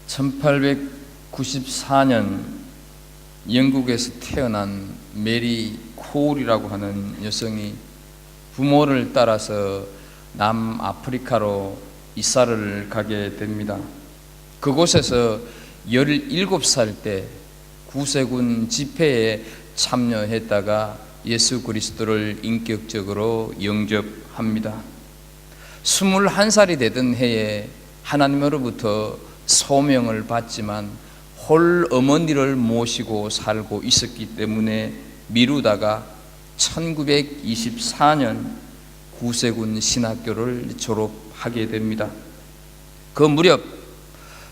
1894년 영국에서 태어난 메리 코울이라고 하는 여성이 부모를 따라서 남아프리카로 이사를 가게 됩니다. 그곳에서 17살 때 구세군 집회에 참여했다가 예수 그리스도를 인격적으로 영접합니다. 21살이 되던 해에 하나님으로부터 소명을 받지만 홀 어머니를 모시고 살고 있었기 때문에 미루다가 1924년 구세군 신학교를 졸업하게 됩니다. 그 무렵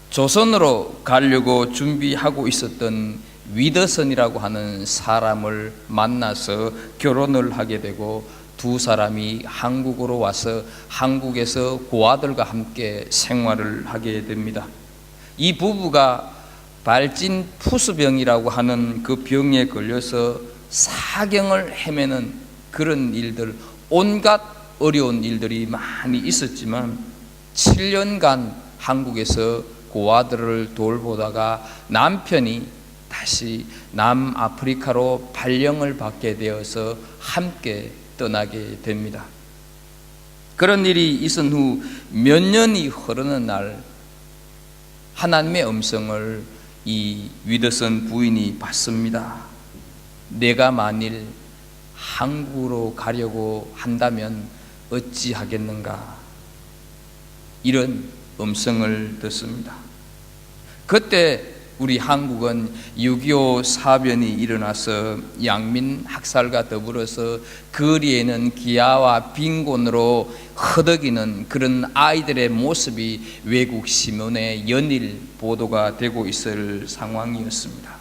조선으로 가려고 준비하고 있었던 위더슨이라고 하는 사람을 만나서 결혼을 하게 되고 두 사람이 한국으로 와서 한국에서 고아들과 함께 생활을 하게 됩니다. 이 부부가 발진 푸스병이라고 하는 그 병에 걸려서 사경을 헤매는 그런 일들, 온갖 어려운 일들이 많이 있었지만 7년간 한국에서 고아들을 돌보다가 남편이 다시 남아프리카로 발령을 받게 되어서 함께 떠나게 됩니다. 그런 일이 있은 후 몇 년이 흐르는 날 하나님의 음성을 이 위더슨 부인이 받습니다. 내가 만일 한국으로 가려고 한다면 어찌하겠는가? 이런 음성을 듣습니다. 그때 우리 한국은 6.25 사변이 일어나서 양민 학살과 더불어서 거리에는 기아와 빈곤으로 허덕이는 그런 아이들의 모습이 외국 신문에 연일 보도가 되고 있을 상황이었습니다.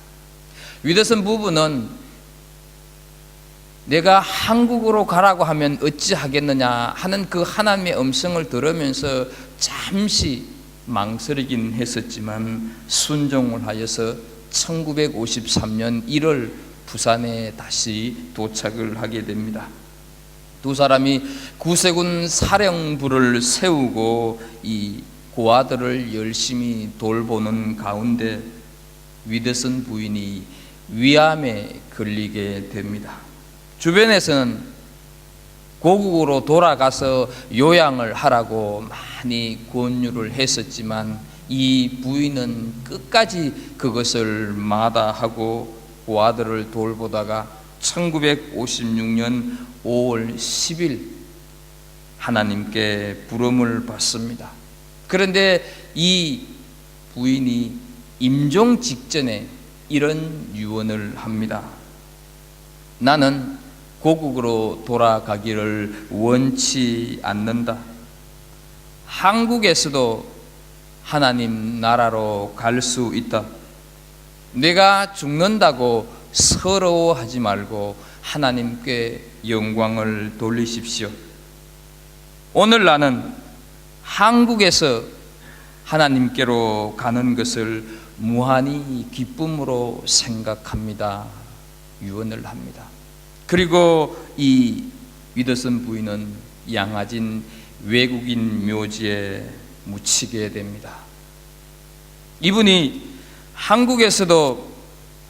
위더슨 부부는 내가 한국으로 가라고 하면 어찌하겠느냐 하는 그 하나님의 음성을 들으면서 잠시 망설이긴 했었지만 순종을 하여서 1953년 1월 부산에 다시 도착을 하게 됩니다. 두 사람이 구세군 사령부를 세우고 이 고아들을 열심히 돌보는 가운데 위더슨 부인이 위암에 걸리게 됩니다. 주변에서는 고국으로 돌아가서 요양을 하라고 많이 권유를 했었지만 이 부인은 끝까지 그것을 마다하고 고아들을 돌보다가 1956년 5월 10일 하나님께 부름을 받습니다. 그런데 이 부인이 임종 직전에 이런 유언을 합니다. 나는 고국으로 돌아가기를 원치 않는다. 한국에서도 하나님 나라로 갈 수 있다. 내가 죽는다고 서러워하지 말고 하나님께 영광을 돌리십시오. 오늘 나는 한국에서 하나님께로 가는 것을 무한히 기쁨으로 생각합니다. 유언을 합니다. 그리고 이 위더슨 부인은 양아진 외국인 묘지에 묻히게 됩니다. 이분이 한국에서도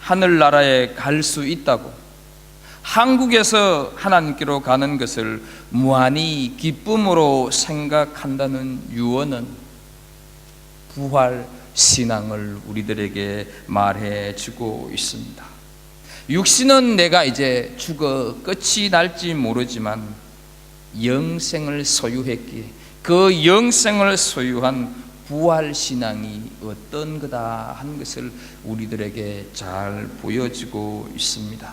하늘나라에 갈 수 있다고, 한국에서 하나님께로 가는 것을 무한히 기쁨으로 생각한다는 유언은 부활 신앙을 우리들에게 말해주고 있습니다. 육신은 내가 이제 죽어 끝이 날지 모르지만 영생을 소유했기에 그 영생을 소유한 부활신앙이 어떤 거다 하는 것을 우리들에게 잘 보여주고 있습니다.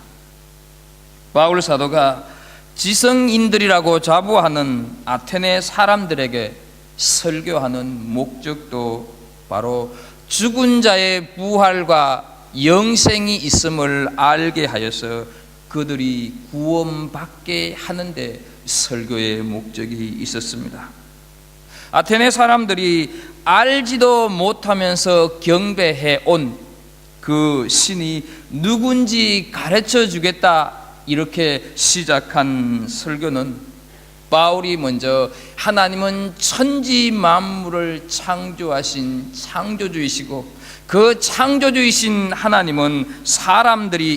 바울 사도가 지성인들이라고 자부하는 아테네 사람들에게 설교하는 목적도 바로 죽은 자의 부활과 영생이 있음을 알게 하여서 그들이 구원받게 하는데 설교의 목적이 있었습니다. 아테네 사람들이 알지도 못하면서 경배해 온 그 신이 누군지 가르쳐 주겠다 이렇게 시작한 설교는 바울이 먼저 하나님은 천지 만물을 창조하신 창조주이시고 그 창조주이신 하나님은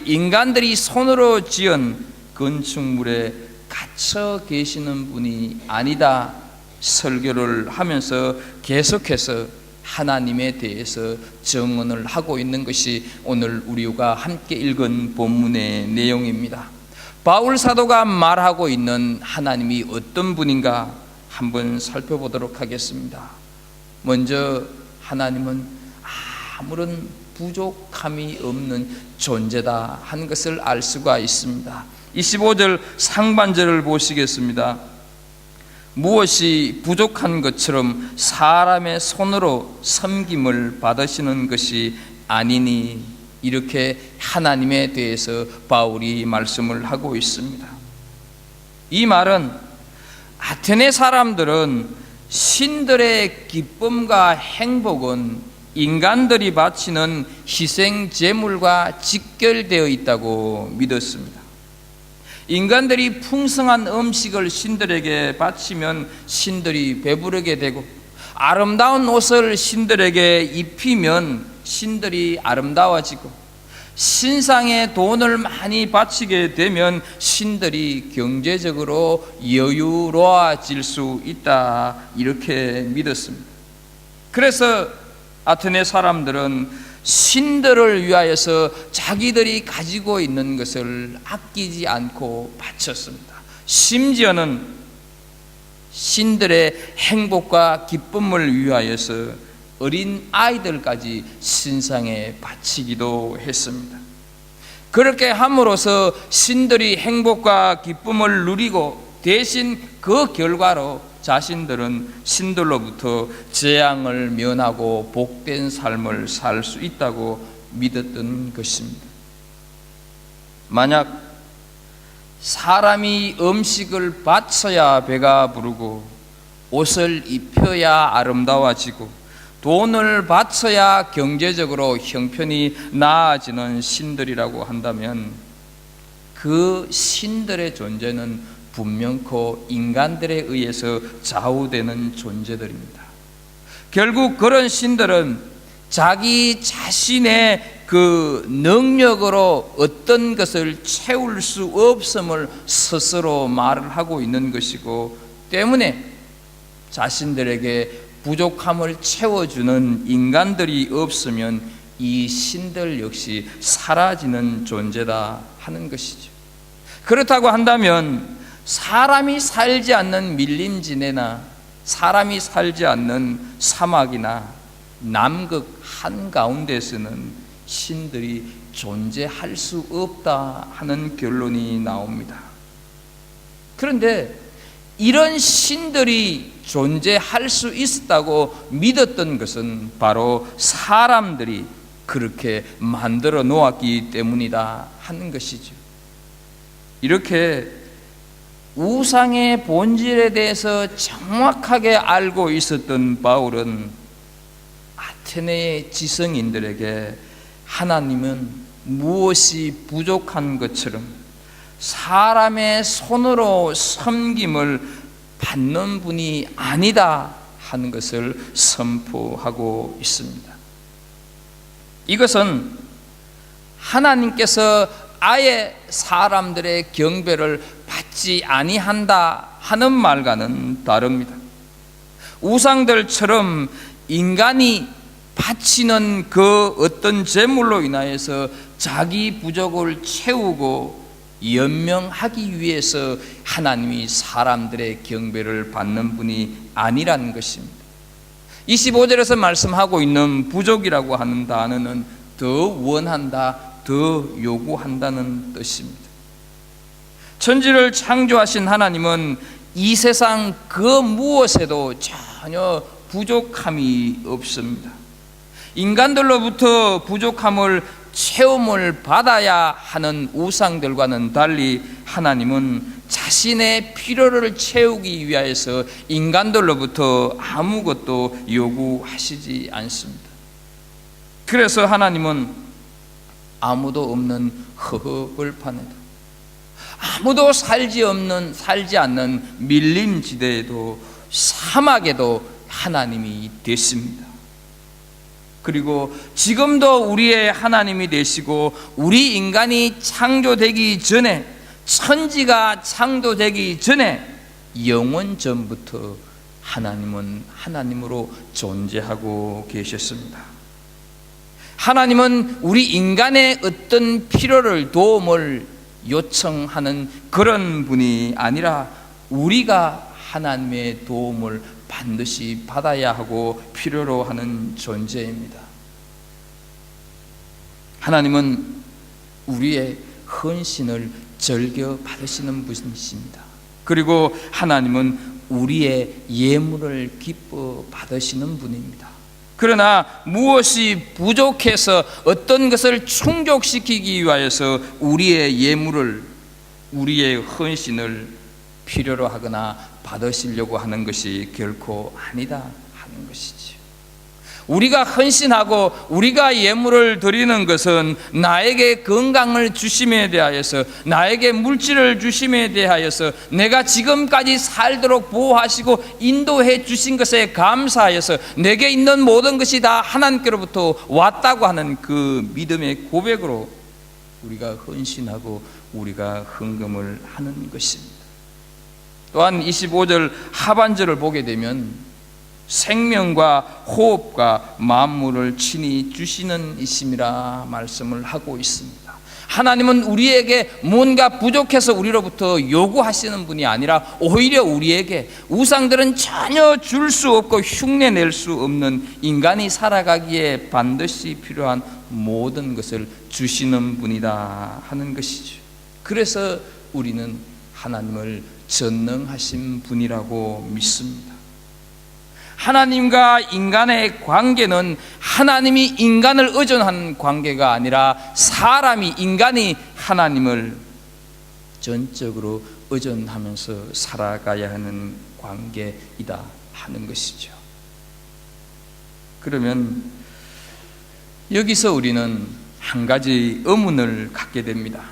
인간들이 손으로 지은 건축물에 갇혀 계시는 분이 아니다 설교를 하면서 계속해서 하나님에 대해서 증언을 하고 있는 것이 오늘 우리가 함께 읽은 본문의 내용입니다. 바울 사도가 말하고 있는 하나님이 어떤 분인가 한번 살펴보도록 하겠습니다. 먼저 하나님은 아무런 부족함이 없는 존재다 하는 것을 알 수가 있습니다. 25절 상반절을 보시겠습니다. 무엇이 부족한 것처럼 사람의 손으로 섬김을 받으시는 것이 아니니, 이렇게 하나님에 대해서 바울이 말씀을 하고 있습니다. 이 말은 아테네 사람들은 신들의 기쁨과 행복은 인간들이 바치는 희생 제물과 직결되어 있다고 믿었습니다. 인간들이 풍성한 음식을 신들에게 바치면 신들이 배부르게 되고, 아름다운 옷을 신들에게 입히면 신들이 아름다워지고, 신상에 돈을 많이 바치게 되면 신들이 경제적으로 여유로워질 수 있다, 이렇게 믿었습니다. 그래서 아테네 사람들은 신들을 위하여서 자기들이 가지고 있는 것을 아끼지 않고 바쳤습니다. 심지어는 신들의 행복과 기쁨을 위하여서 어린 아이들까지 신상에 바치기도 했습니다. 그렇게 함으로써 신들이 행복과 기쁨을 누리고, 대신 그 결과로 자신들은 신들로부터 재앙을 면하고 복된 삶을 살 수 있다고 믿었던 것입니다. 만약 사람이 음식을 바쳐야 배가 부르고, 옷을 입혀야 아름다워지고, 돈을 바쳐야 경제적으로 형편이 나아지는 신들이라고 한다면, 그 신들의 존재는 분명코 인간들에 의해서 좌우되는 존재들입니다. 결국 그런 신들은 자기 자신의 그 능력으로 어떤 것을 채울 수 없음을 스스로 말을 하고 있는 것이고, 때문에 자신들에게 부족함을 채워주는 인간들이 없으면 이 신들 역시 사라지는 존재다 하는 것이죠. 그렇다고 한다면 사람이 살지 않는 밀림지대나 사람이 살지 않는 사막이나 남극 한가운데서는 신들이 존재할 수 없다 하는 결론이 나옵니다. 그런데 이런 신들이 존재할 수 있었다고 믿었던 것은 바로 사람들이 그렇게 만들어 놓았기 때문이다 하는 것이죠. 이렇게 우상의 본질에 대해서 정확하게 알고 있었던 바울은 아테네의 지성인들에게 하나님은 무엇이 부족한 것처럼 사람의 손으로 섬김을 받는 분이 아니다 하는 것을 선포하고 있습니다. 이것은 하나님께서 아예 사람들의 경배를 받지 아니한다 하는 말과는 다릅니다. 우상들처럼 인간이 바치는 그 어떤 제물로 인하여서 자기 부족을 채우고 연명하기 위해서 하나님이 사람들의 경배를 받는 분이 아니라는 것입니다. 25절에서 말씀하고 있는 부족이라고 하는 단어는 더 원한다, 더 요구한다는 뜻입니다. 천지를 창조하신 하나님은 이 세상 그 무엇에도 전혀 부족함이 없습니다. 인간들로부터 부족함을 체험을 받아야 하는 우상들과는 달리 하나님은 자신의 필요를 채우기 위하여서 인간들로부터 아무것도 요구하시지 않습니다. 그래서 하나님은 아무도 없는 허허벌판에도, 아무도 살지 않는 밀림지대에도, 사막에도 하나님이 됐습니다. 그리고 지금도 우리의 하나님이 되시고, 우리 인간이 창조되기 전에, 천지가 창조되기 전에 영원 전부터 하나님은 하나님으로 존재하고 계셨습니다. 하나님은 우리 인간의 어떤 필요를, 도움을 요청하는 그런 분이 아니라 우리가 하나님의 도움을 반드시 받아야 하고 필요로 하는 존재입니다. 하나님은 우리의 헌신을 즐겨 받으시는 분이십니다. 그리고 하나님은 우리의 예물을 기뻐 받으시는 분입니다. 그러나 무엇이 부족해서 어떤 것을 충족시키기 위하여서 우리의 예물을, 우리의 헌신을 필요로 하거나 받으시려고 하는 것이 결코 아니다 하는 것이지요. 우리가 헌신하고 우리가 예물을 드리는 것은 나에게 건강을 주심에 대하여서, 나에게 물질을 주심에 대하여서, 내가 지금까지 살도록 보호하시고 인도해 주신 것에 감사하여서 내게 있는 모든 것이 다 하나님께로부터 왔다고 하는 그 믿음의 고백으로 우리가 헌신하고 우리가 헌금을 하는 것입니다. 또한 25절 하반절을 보게 되면 생명과 호흡과 만물을 친히 주시는 이심이라 말씀을 하고 있습니다. 하나님은 우리에게 뭔가 부족해서 우리로부터 요구하시는 분이 아니라 오히려 우리에게 우상들은 전혀 줄 수 없고 흉내낼 수 없는 인간이 살아가기에 반드시 필요한 모든 것을 주시는 분이다 하는 것이죠. 그래서 우리는 하나님을 전능하신 분이라고 믿습니다. 하나님과 인간의 관계는 하나님이 인간을 의존한 관계가 아니라 인간이 하나님을 전적으로 의존하면서 살아가야 하는 관계이다 하는 것이죠. 그러면 여기서 우리는 한 가지 의문을 갖게 됩니다.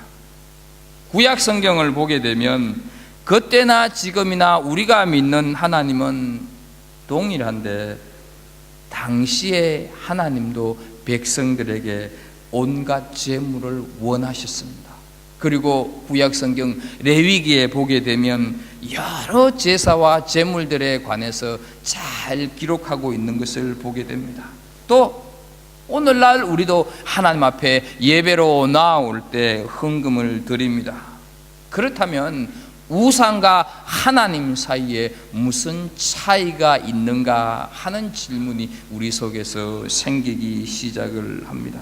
구약 성경을 보게 되면 그때나 지금이나 우리가 믿는 하나님은 동일한데, 당시에 하나님도 백성들에게 온갖 재물을 원하셨습니다. 그리고 구약성경 레위기에 보게 되면 여러 제사와 제물들에 관해서 잘 기록하고 있는 것을 보게 됩니다. 또 오늘날 우리도 하나님 앞에 예배로 나올 때 헌금을 드립니다. 그렇다면 우상과 하나님 사이에 무슨 차이가 있는가 하는 질문이 우리 속에서 생기기 시작을 합니다.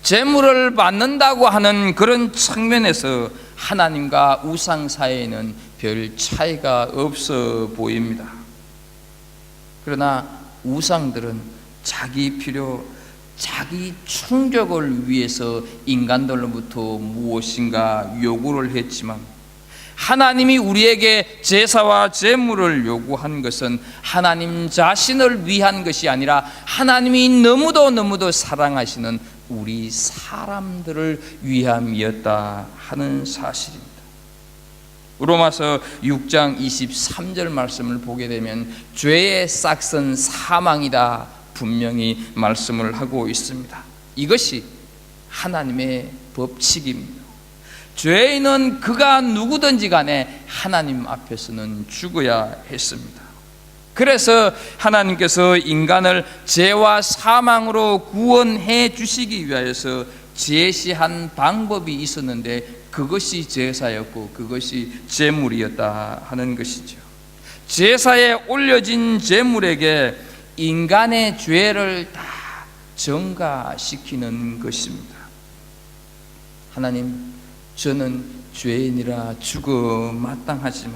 재물을 받는다고 하는 그런 측면에서 하나님과 우상 사이에는 별 차이가 없어 보입니다. 그러나 우상들은 자기 필요, 자기 충족을 위해서 인간들로부터 무엇인가 요구를 했지만, 하나님이 우리에게 제사와 제물을 요구한 것은 하나님 자신을 위한 것이 아니라 하나님이 너무도 사랑하시는 우리 사람들을 위함이었다 하는 사실입니다. 로마서 6장 23절 말씀을 보게 되면 죄의 싹은 사망이다 분명히 말씀을 하고 있습니다. 이것이 하나님의 법칙입니다. 죄인은 그가 누구든지 간에 하나님 앞에서는 죽어야 했습니다. 그래서 하나님께서 인간을 죄와 사망으로 구원해 주시기 위하여서 제시한 방법이 있었는데 그것이 제사였고 그것이 제물이었다 하는 것이죠. 제사에 올려진 제물에게 인간의 죄를 다 전가시키는 것입니다. 하나님, 저는 죄인이라 죽어 마땅하지만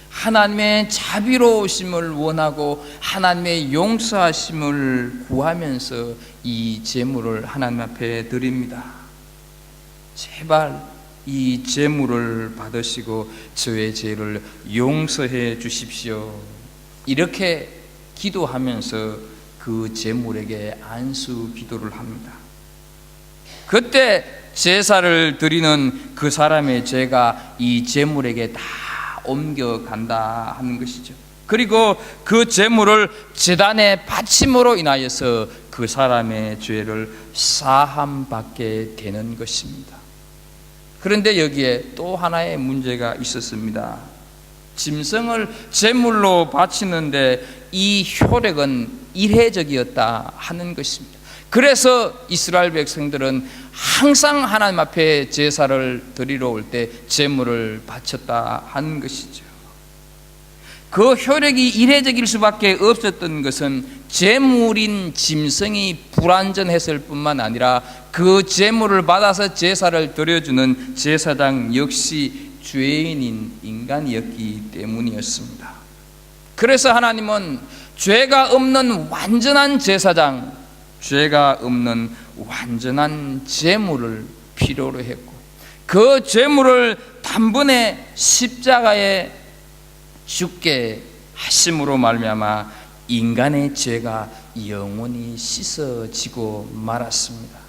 하나님의 자비로우심을 원하고 하나님의 용서하심을 구하면서 이 제물을 하나님 앞에 드립니다. 제발 이 제물을 받으시고 저의 죄를 용서해 주십시오. 이렇게 기도하면서 그 제물에게 안수 기도를 합니다. 그때 제사를 드리는 그 사람의 죄가 이 제물에게 다 옮겨간다 하는 것이죠. 그리고 그 제물을 제단에 바침으로 인하여서 그 사람의 죄를 사함받게 되는 것입니다. 그런데 여기에 또 하나의 문제가 있었습니다. 짐승을 제물로 바치는데 이 효력은 일회적이었다 하는 것입니다. 그래서 이스라엘 백성들은 항상 하나님 앞에 제사를 드리러 올 때 제물을 바쳤다 하는 것이죠. 그 효력이 일회적일 수밖에 없었던 것은 제물인 짐승이 불완전했을 뿐만 아니라 그 제물을 받아서 제사를 드려주는 제사장 역시 죄인인 인간이었기 때문이었습니다. 그래서 하나님은 죄가 없는 완전한 제사장, 죄가 없는 완전한 제물을 필요로 했고, 그 제물을 단번에 십자가에 죽게 하심으로 말미암아 인간의 죄가 영원히 씻어지고 말았습니다.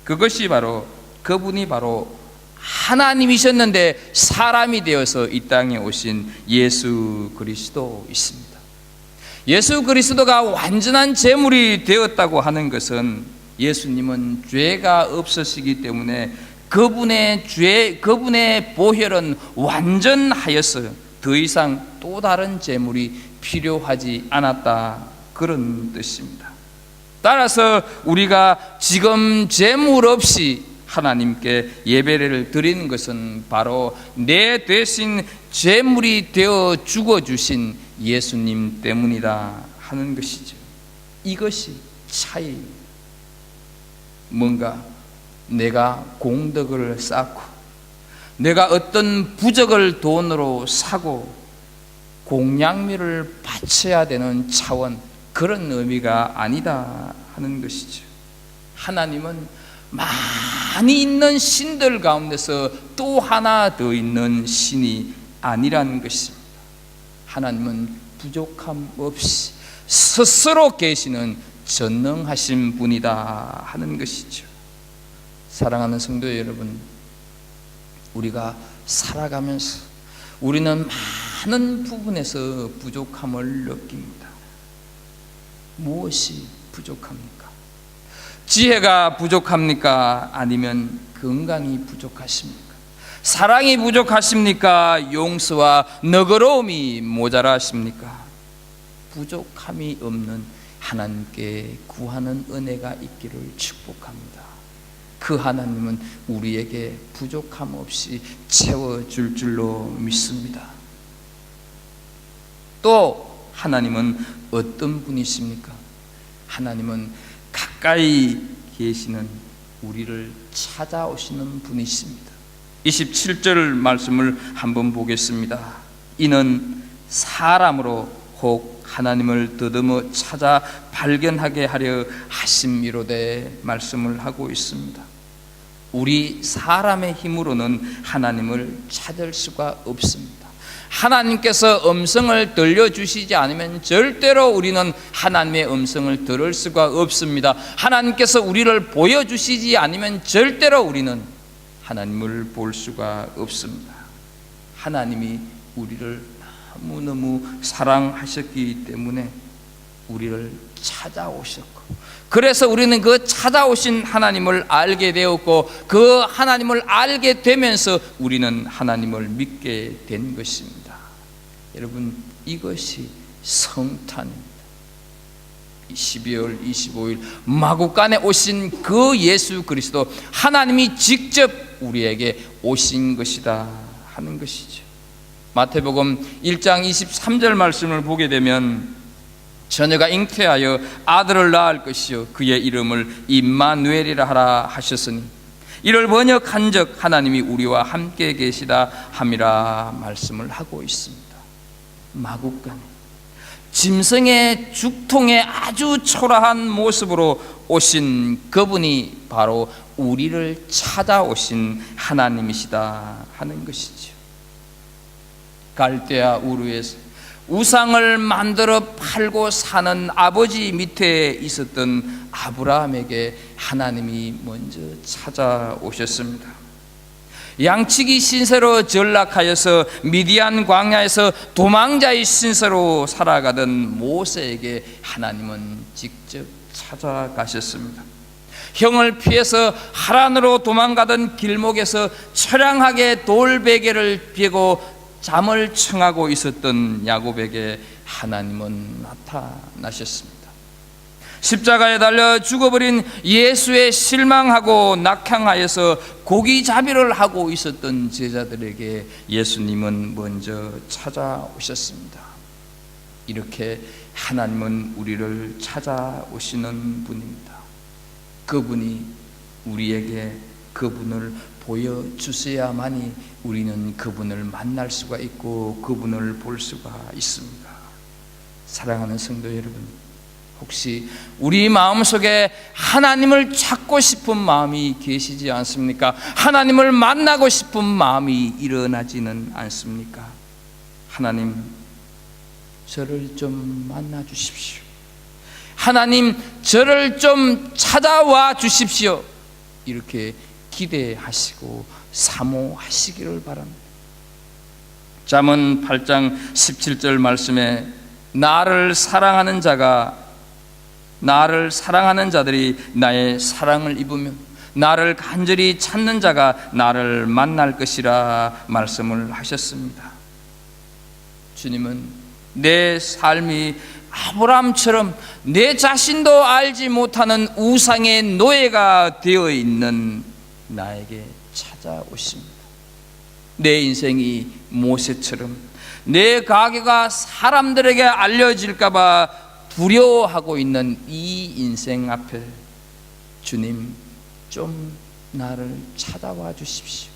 그것이 바로, 그분이 바로 하나님이셨는데 사람이 되어서 이 땅에 오신 예수 그리스도이십니다. 예수 그리스도가 완전한 제물이 되었다고 하는 것은 예수님은 죄가 없으시기 때문에 그분의 보혈은 완전하였어요. 더 이상 또 다른 제물이 필요하지 않았다, 그런 뜻입니다. 따라서 우리가 지금 제물 없이 하나님께 예배를 드리는 것은 바로 내 대신 제물이 되어 죽어주신 예수님 때문이다 하는 것이죠. 이것이 차이입니다. 뭔가 내가 공덕을 쌓고 내가 어떤 부적을 돈으로 사고 공양미를 바쳐야 되는 차원, 그런 의미가 아니다 하는 것이죠. 하나님은 많이 있는 신들 가운데서 또 하나 더 있는 신이 아니라는 것입니다. 하나님은 부족함 없이 스스로 계시는 전능하신 분이다 하는 것이죠. 사랑하는 성도 여러분, 우리가 살아가면서 우리는 많은 부분에서 부족함을 느낍니다. 무엇이 부족합니까? 지혜가 부족합니까? 아니면 건강이 부족하십니까? 사랑이 부족하십니까? 용서와 너그러움이 모자라십니까? 부족함이 없는 하나님께 구하는 은혜가 있기를 축복합니다. 그 하나님은 우리에게 부족함 없이 채워줄 줄로 믿습니다. 또 하나님은 어떤 분이십니까? 하나님은 가까이 계시는 우리를 찾아오시는 분이십니다. 27절 말씀을 한번 보겠습니다. 이는 사람으로 혹 하나님을 더듬어 찾아 발견하게 하려 하심이로되 말씀을 하고 있습니다. 우리 사람의 힘으로는 하나님을 찾을 수가 없습니다. 하나님께서 음성을 들려주시지 않으면 절대로 우리는 하나님의 음성을 들을 수가 없습니다. 하나님께서 우리를 보여주시지 않으면 절대로 우리는 하나님을 볼 수가 없습니다. 하나님이 우리를 너무너무 사랑하셨기 때문에 우리를 찾아오셨고, 그래서 우리는 그 찾아오신 하나님을 알게 되었고, 그 하나님을 알게 되면서 우리는 하나님을 믿게 된 것입니다. 여러분, 이것이 성탄입니다. 12월 25일 마구간에 오신 그 예수 그리스도, 하나님이 직접 우리에게 오신 것이다 하는 것이죠. 마태복음 1장 23절 말씀을 보게 되면 처녀가 잉태하여 아들을 낳을 것이요 그의 이름을 임마누엘이라 하라 하셨으니 이를 번역한즉 하나님이 우리와 함께 계시다 함이라 말씀을 하고 있습니다. 마구간에 짐승의 죽통에 아주 초라한 모습으로 오신 그분이 바로 우리를 찾아오신 하나님이시다 하는 것이죠. 갈대아 우르에서 우상을 만들어 팔고 사는 아버지 밑에 있었던 아브라함에게 하나님이 먼저 찾아오셨습니다. 양치기 신세로 전락하여서 미디안 광야에서 도망자의 신세로 살아가던 모세에게 하나님은 직접 찾아가셨습니다. 형을 피해서 하란으로 도망가던 길목에서 처량하게 돌베개를 베고 잠을 청하고 있었던 야곱에게 하나님은 나타나셨습니다. 십자가에 달려 죽어버린 예수에 실망하고 낙향하여서 고기잡이를 하고 있었던 제자들에게 예수님은 먼저 찾아오셨습니다. 이렇게 하나님은 우리를 찾아오시는 분입니다. 그분이 우리에게 그분을 보여주셔야만이 우리는 그분을 만날 수가 있고 그분을 볼 수가 있습니다. 사랑하는 성도 여러분, 혹시 우리 마음속에 하나님을 찾고 싶은 마음이 계시지 않습니까? 하나님을 만나고 싶은 마음이 일어나지는 않습니까? 하나님, 저를 좀 만나 주십시오. 하나님, 저를 좀 찾아와 주십시오. 이렇게 기대하시고 사모하시기를 바랍니다. 잠언 8장 17절 말씀에 나를 사랑하는 자들이 나의 사랑을 입으며 나를 간절히 찾는 자가 나를 만날 것이라 말씀을 하셨습니다. 주님은 내 삶이 아브라함처럼 내 자신도 알지 못하는 우상의 노예가 되어 있는 나에게 찾아오십니다. 내 인생이 모세처럼 내 가게가 사람들에게 알려질까봐 두려워하고 있는 이 인생 앞에 주님, 좀 나를 찾아와 주십시오.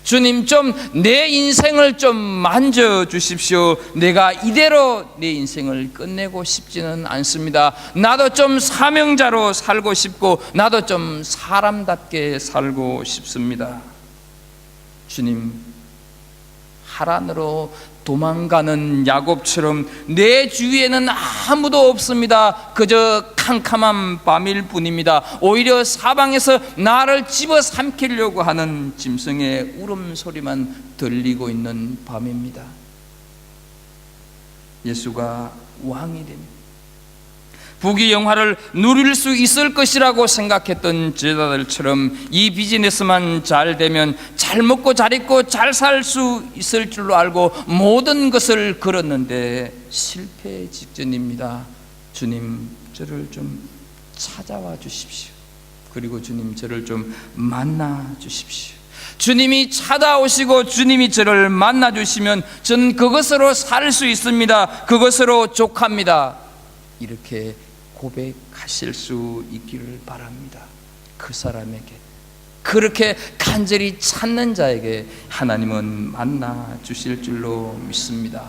주님, 좀 내 인생을 좀 만져 주십시오. 내가 이대로 내 인생을 끝내고 싶지는 않습니다. 나도 좀 사명자로 살고 싶고 나도 좀 사람답게 살고 싶습니다. 주님, 하란으로 도망가는 야곱처럼 내 주위에는 아무도 없습니다. 그저 캄캄한 밤일 뿐입니다. 오히려 사방에서 나를 집어삼키려고 하는 짐승의 울음소리만 들리고 있는 밤입니다. 예수가 왕이 됩니다. 부귀영화를 누릴 수 있을 것이라고 생각했던 제자들처럼 이 비즈니스만 잘 되면 잘 먹고 잘 입고 잘 살 수 있을 줄로 알고 모든 것을 걸었는데 실패 직전입니다. 주님, 저를 좀 찾아와 주십시오. 그리고 주님, 저를 좀 만나 주십시오. 주님이 찾아오시고 주님이 저를 만나 주시면 전 그것으로 살 수 있습니다. 그것으로 족합니다. 이렇게 고백하실 수 있기를 바랍니다. 그 사람에게, 그렇게 간절히 찾는 자에게 하나님은 만나 주실 줄로 믿습니다.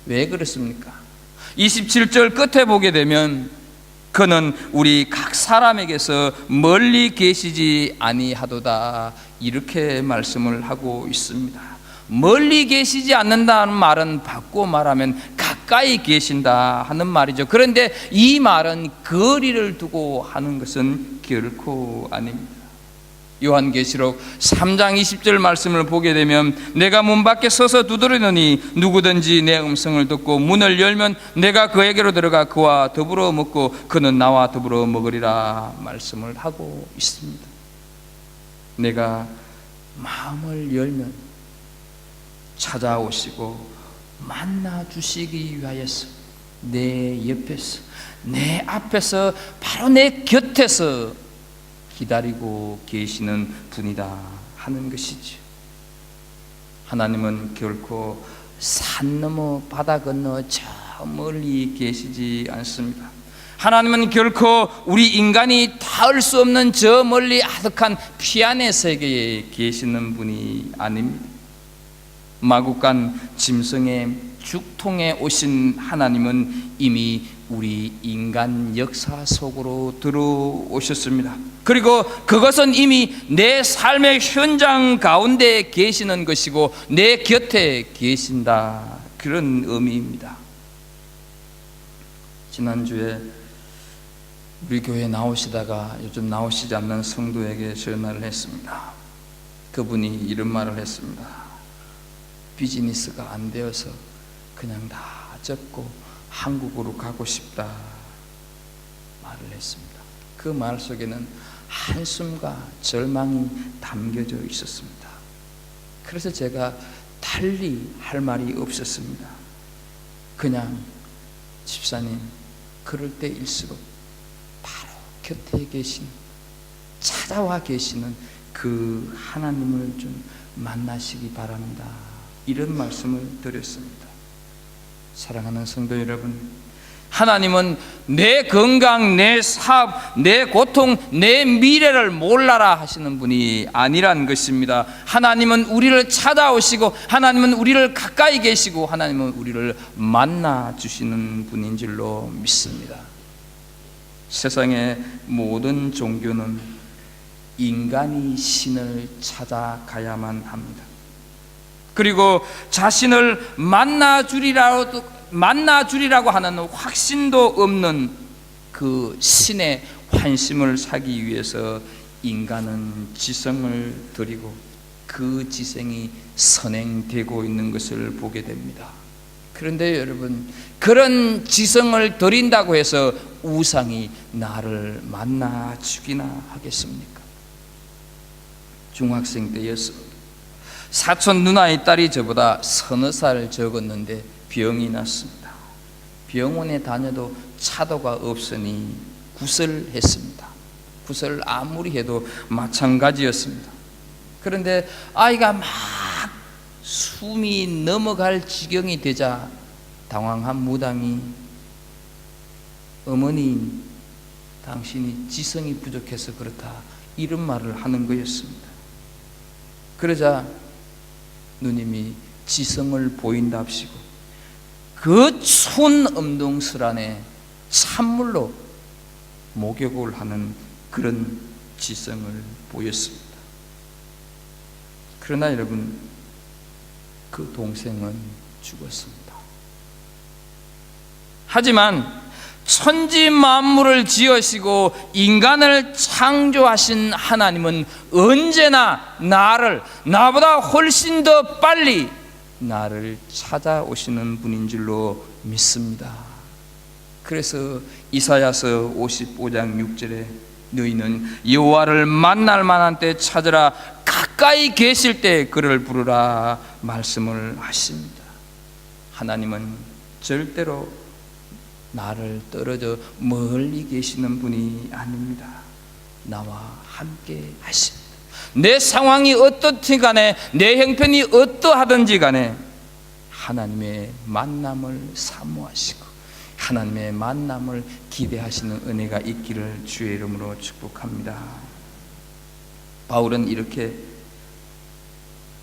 왜 그렇습니까? 27절 끝에 보게 되면 그는 우리 각 사람에게서 멀리 계시지 아니하도다, 이렇게 말씀을 하고 있습니다. 멀리 계시지 않는다는 말은 바꾸어 말하면 가까이 계신다 하는 말이죠. 그런데 이 말은 거리를 두고 하는 것은 결코 아닙니다. 요한계시록 3장 20절 말씀을 보게 되면 내가 문 밖에 서서 두드리노니 누구든지 내 음성을 듣고 문을 열면 내가 그에게로 들어가 그와 더불어 먹고 그는 나와 더불어 먹으리라 말씀을 하고 있습니다. 내가 마음을 열면 찾아오시고 만나 주시기 위하여서 내 옆에서, 내 앞에서, 바로 내 곁에서 기다리고 계시는 분이다 하는 것이죠. 하나님은 결코 산 넘어 바다 건너 저 멀리 계시지 않습니다. 하나님은 결코 우리 인간이 닿을 수 없는 저 멀리 아득한 피안의 세계에 계시는 분이 아닙니다. 마구간 짐승의 죽통에 오신 하나님은 이미 우리 인간 역사 속으로 들어오셨습니다. 그리고 그것은 이미 내 삶의 현장 가운데 계시는 것이고 내 곁에 계신다 그런 의미입니다. 지난주에 우리 교회에 나오시다가 요즘 나오시지 않는 성도에게 전화를 했습니다. 그분이 이런 말을 했습니다. 비즈니스가 안 되어서 그냥 다 접고 한국으로 가고 싶다 말을 했습니다. 그 말 속에는 한숨과 절망이 담겨져 있었습니다. 그래서 제가 달리 할 말이 없었습니다. 그냥 집사님, 그럴 때일수록 바로 곁에 계신, 찾아와 계시는 그 하나님을 좀 만나시기 바랍니다. 이런 말씀을 드렸습니다. 사랑하는 성도 여러분, 하나님은 내 건강, 내 사업, 내 고통, 내 미래를 몰라라 하시는 분이 아니란 것입니다. 하나님은 우리를 찾아오시고, 하나님은 우리를 가까이 계시고, 하나님은 우리를 만나 주시는 분인 줄로 믿습니다. 세상의 모든 종교는 인간이 신을 찾아가야만 합니다. 그리고 자신을 만나주리라고 하는 확신도 없는 그 신의 환심을 사기 위해서 인간은 지성을 드리고 그 지성이 선행되고 있는 것을 보게 됩니다. 그런데 여러분, 그런 지성을 드린다고 해서 우상이 나를 만나주기나 하겠습니까? 중학생 때였습니다. 사촌 누나의 딸이 저보다 서너 살 적었는데 병이 났습니다. 병원에 다녀도 차도가 없으니 구설했습니다. 구설 아무리 해도 마찬가지였습니다. 그런데 아이가 막 숨이 넘어갈 지경이 되자 당황한 무당이, 어머니, 당신이 지성이 부족해서 그렇다, 이런 말을 하는 거였습니다. 그러자 누님이 지성을 보인답시고 그 추운 음동설 안에 찬물로 목욕을 하는 그런 지성을 보였습니다. 그러나 여러분, 그 동생은 죽었습니다. 하지만 천지 만물을 지으시고 인간을 창조하신 하나님은 언제나 나보다 훨씬 더 빨리 나를 찾아오시는 분인 줄로 믿습니다. 그래서 이사야서 55장 6절에 너희는 여호와를 만날 만한 때 찾으라, 가까이 계실 때 그를 부르라 말씀을 하십니다. 하나님은 절대로 나를 떨어져 멀리 계시는 분이 아닙니다. 나와 함께 하십니다. 내 상황이 어떻든 간에, 내 형편이 어떠하든지 간에 하나님의 만남을 사모하시고 하나님의 만남을 기대하시는 은혜가 있기를 주의 이름으로 축복합니다. 바울은 이렇게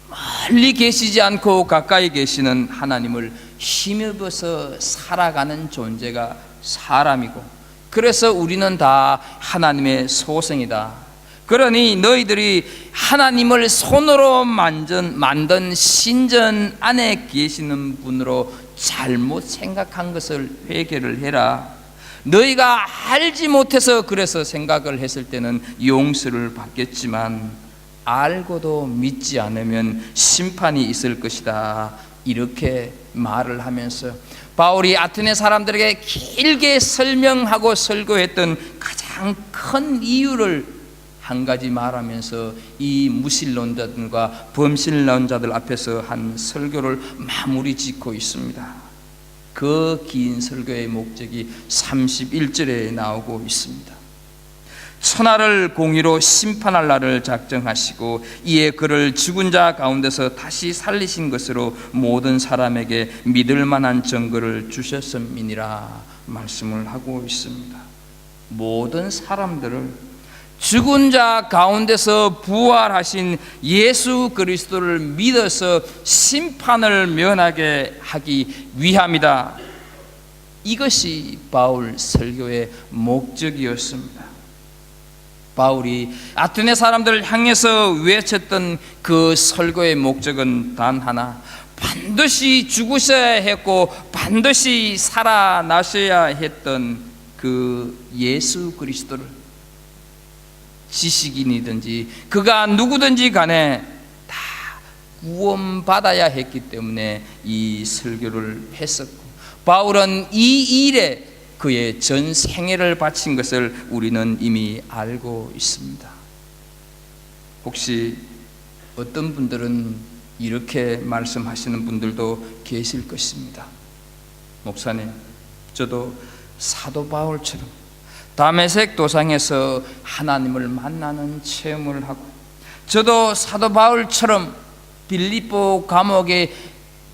멀리 계시지 않고 가까이 계시는 하나님을 힘입어서 살아가는 존재가 사람이고, 그래서 우리는 다 하나님의 소생이다. 그러니 너희들이 하나님을 손으로 만든 신전 안에 계시는 분으로 잘못 생각한 것을 회개를 해라. 너희가 알지 못해서 그래서 생각을 했을 때는 용서를 받겠지만 알고도 믿지 않으면 심판이 있을 것이다. 이렇게 말을 하면서 바울이 아테네 사람들에게 길게 설명하고 설교했던 가장 큰 이유를 한 가지 말하면서 이 무신론자들과 범신론자들 앞에서 한 설교를 마무리 짓고 있습니다. 그 긴 설교의 목적이 31절에 나오고 있습니다. 천하를 공의로 심판할 날을 작정하시고 이에 그를 죽은 자 가운데서 다시 살리신 것으로 모든 사람에게 믿을 만한 증거를 주셨음이니라 말씀을 하고 있습니다. 모든 사람들을 죽은 자 가운데서 부활하신 예수 그리스도를 믿어서 심판을 면하게 하기 위함이다. 이것이 바울 설교의 목적이었습니다. 바울이 아테네 사람들을 향해서 외쳤던 그 설교의 목적은 단 하나, 반드시 죽으셔야 했고 반드시 살아나셔야 했던 그 예수 그리스도를 지식인이든지 그가 누구든지 간에 다 구원받아야 했기 때문에 이 설교를 했었고, 바울은 이 일에 그의 전 생애를 바친 것을 우리는 이미 알고 있습니다. 혹시 어떤 분들은 이렇게 말씀하시는 분들도 계실 것입니다. 목사님, 저도 사도 바울처럼 다메섹 도상에서 하나님을 만나는 체험을 하고, 저도 사도 바울처럼 빌립보 감옥에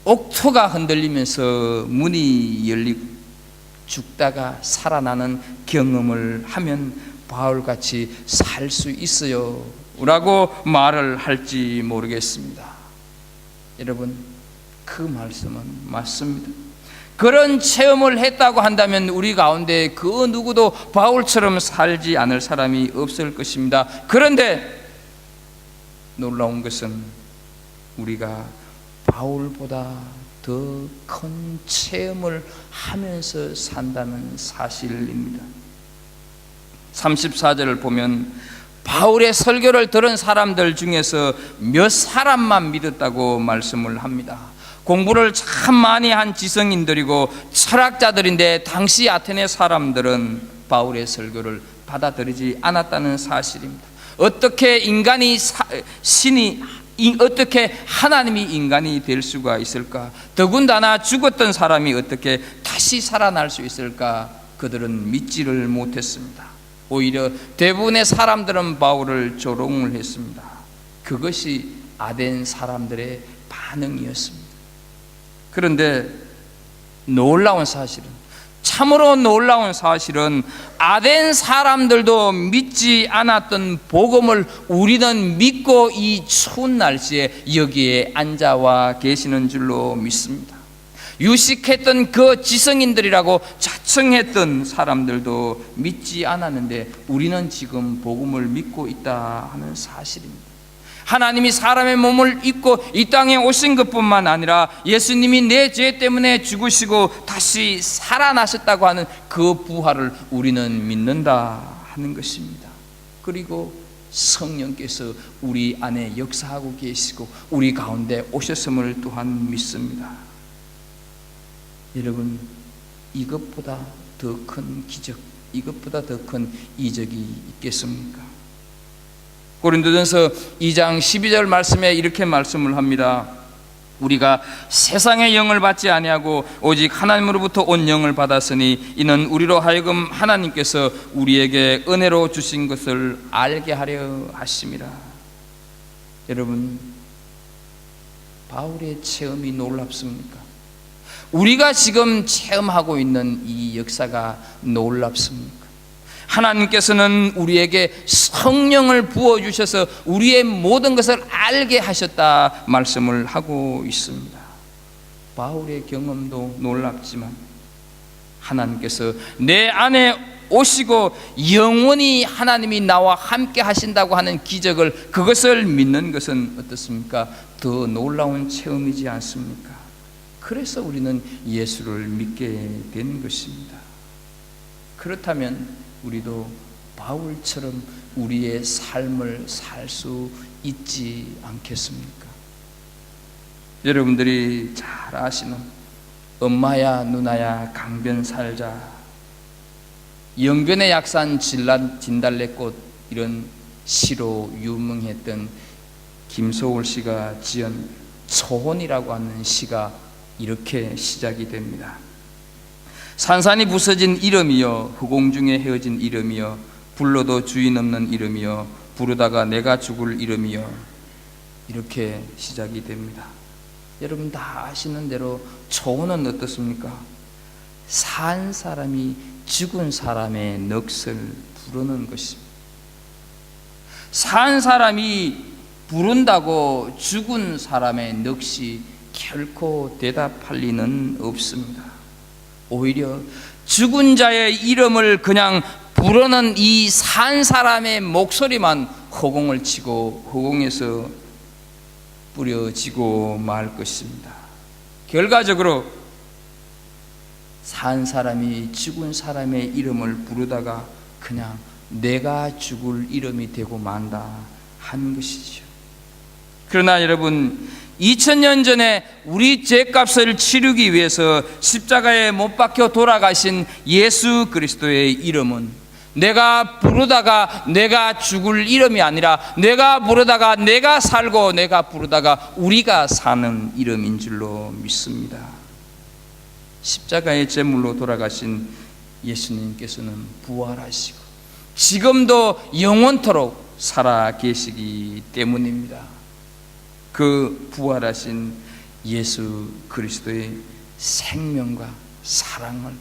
옥토가 흔들리면서 문이 열리고 죽다가 살아나는 경험을 하면 바울같이 살 수 있어요 라고 말을 할지 모르겠습니다. 여러분, 그 말씀은 맞습니다. 그런 체험을 했다고 한다면 우리 가운데 그 누구도 바울처럼 살지 않을 사람이 없을 것입니다. 그런데 놀라운 것은 우리가 바울보다 더 큰 체험을 하면서 산다는 사실입니다. 34절을 보면 바울의 설교를 들은 사람들 중에서 몇 사람만 믿었다고 말씀을 합니다. 공부를 참 많이 한 지성인들이고 철학자들인데 당시 아테네 사람들은 바울의 설교를 받아들이지 않았다는 사실입니다. 어떻게 어떻게 하나님이 인간이 될 수가 있을까? 더군다나 죽었던 사람이 어떻게 다시 살아날 수 있을까? 그들은 믿지를 못했습니다. 오히려 대부분의 사람들은 바울을 조롱을 했습니다. 그것이 아덴 사람들의 반응이었습니다. 그런데 놀라운 사실은, 참으로 놀라운 사실은 아덴 사람들도 믿지 않았던 복음을 우리는 믿고 이 추운 날씨에 여기에 앉아와 계시는 줄로 믿습니다. 유식했던 그 지성인들이라고 자청했던 사람들도 믿지 않았는데 우리는 지금 복음을 믿고 있다 하는 사실입니다. 하나님이 사람의 몸을 입고 이 땅에 오신 것뿐만 아니라 예수님이 내 죄 때문에 죽으시고 다시 살아나셨다고 하는 그 부활을 우리는 믿는다 하는 것입니다. 그리고 성령께서 우리 안에 역사하고 계시고 우리 가운데 오셨음을 또한 믿습니다. 여러분, 이것보다 더 큰 기적, 이것보다 더 큰 이적이 있겠습니까? 고린도전서 2장 12절 말씀에 이렇게 말씀을 합니다. 우리가 세상의 영을 받지 아니하고 오직 하나님으로부터 온 영을 받았으니 이는 우리로 하여금 하나님께서 우리에게 은혜로 주신 것을 알게 하려 하심이라. 여러분, 바울의 체험이 놀랍습니까? 우리가 지금 체험하고 있는 이 역사가 놀랍습니까? 하나님께서는 우리에게 성령을 부어주셔서 우리의 모든 것을 알게 하셨다 말씀을 하고 있습니다. 바울의 경험도 놀랍지만 하나님께서 내 안에 오시고 영원히 하나님이 나와 함께 하신다고 하는 기적을, 그것을 믿는 것은 어떻습니까? 더 놀라운 체험이지 않습니까? 그래서 우리는 예수를 믿게 된 것입니다. 그렇다면 우리도 바울처럼 우리의 삶을 살 수 있지 않겠습니까? 여러분들이 잘 아시는 엄마야 누나야 강변 살자, 영변의 약산 진달래꽃, 이런 시로 유명했던 김소월 씨가 지은 초혼이라고 하는 시가 이렇게 시작이 됩니다. 산산이 부서진 이름이여, 허공중에 헤어진 이름이여, 불러도 주인 없는 이름이여, 부르다가 내가 죽을 이름이여. 이렇게 시작이 됩니다. 여러분 다 아시는 대로 초혼은 어떻습니까? 산 사람이 죽은 사람의 넋을 부르는 것입니다. 산 사람이 부른다고 죽은 사람의 넋이 결코 대답할 리는 없습니다. 오히려 죽은 자의 이름을 그냥 부르는 이 산 사람의 목소리만 허공을 치고 허공에서 뿌려지고 말 것입니다. 결과적으로 산 사람이 죽은 사람의 이름을 부르다가 그냥 내가 죽을 이름이 되고 만다 한 것이죠. 그러나 여러분, 2000년 전에 우리 죄값을 치르기 위해서 십자가에 못 박혀 돌아가신 예수 그리스도의 이름은 내가 부르다가 내가 죽을 이름이 아니라 내가 부르다가 내가 살고 내가 부르다가 우리가 사는 이름인 줄로 믿습니다. 십자가의 제물로 돌아가신 예수님께서는 부활하시고 지금도 영원토록 살아 계시기 때문입니다. 그 부활하신 예수 그리스도의 생명과 사랑을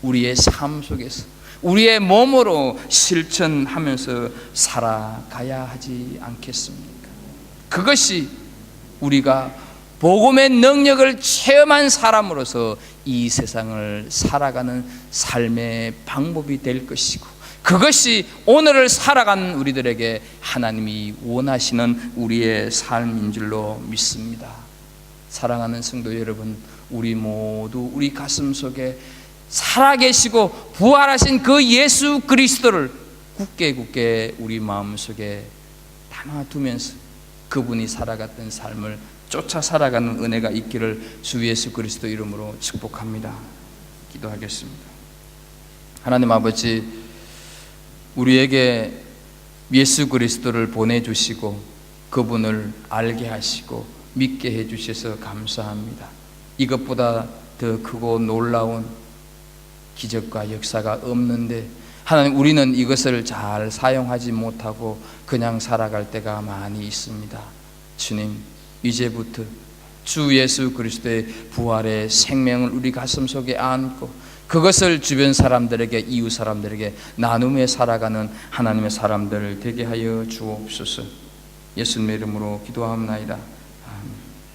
우리의 삶 속에서 우리의 몸으로 실천하면서 살아가야 하지 않겠습니까? 그것이 우리가 복음의 능력을 체험한 사람으로서 이 세상을 살아가는 삶의 방법이 될 것이고, 그것이 오늘을 살아가는 우리들에게 하나님이 원하시는 우리의 삶인 줄로 믿습니다. 사랑하는 성도 여러분, 우리 모두 우리 가슴 속에 살아계시고 부활하신 그 예수 그리스도를 굳게 우리 마음속에 담아두면서 그분이 살아갔던 삶을 쫓아 살아가는 은혜가 있기를 주 예수 그리스도 이름으로 축복합니다. 기도하겠습니다. 하나님 아버지, 우리에게 예수 그리스도를 보내주시고 그분을 알게 하시고 믿게 해주셔서 감사합니다. 이것보다 더 크고 놀라운 기적과 역사가 없는데 하나님, 우리는 이것을 잘 사용하지 못하고 그냥 살아갈 때가 많이 있습니다. 주님, 이제부터 주 예수 그리스도의 부활의 생명을 우리 가슴 속에 안고 그것을 주변 사람들에게, 이웃 사람들에게 나누며 살아가는 하나님의 사람들 되게 하여 주옵소서. 예수님의 이름으로 기도합나이다.